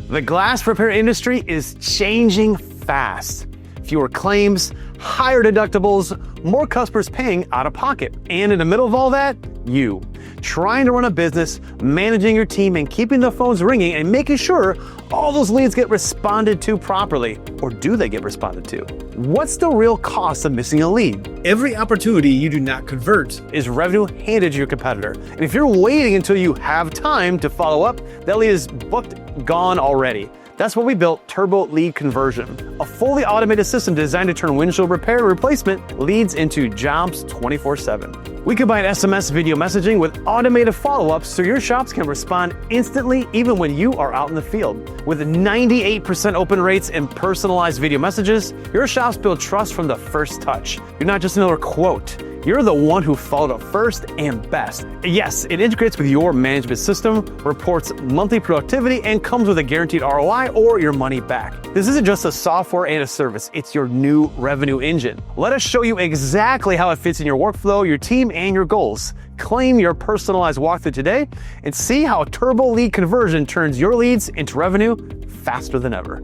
The glass repair industry is changing fast. Fewer claims, higher deductibles, more customers paying out of pocket. And in the middle of all that, you. Trying to run a business, managing your team, and keeping the phones ringing and making sure all those leads get responded to properly. Or do they get responded to? What's the real cost of missing a lead? Every opportunity you do not convert is revenue handed to your competitor. And if you're waiting until you have time to follow up, that lead is booked, gone already. That's why we built Turbo Lead Conversion, a fully automated system designed to turn windshield repair and replacement leads into jobs 24/7. We combine SMS video messaging with automated follow-ups so your shops can respond instantly even when you are out in the field. With 98% open rates and personalized video messages, your shops build trust from the first touch. You're not just another quote. You're the one who followed up first and best. Yes, it integrates with your management system, reports monthly productivity, and comes with a guaranteed ROI or your money back. This isn't just a software and a service, it's your new revenue engine. Let us show you exactly how it fits in your workflow, your team, and your goals. Claim your personalized walkthrough today and see how Turbo Lead Conversion turns your leads into revenue faster than ever.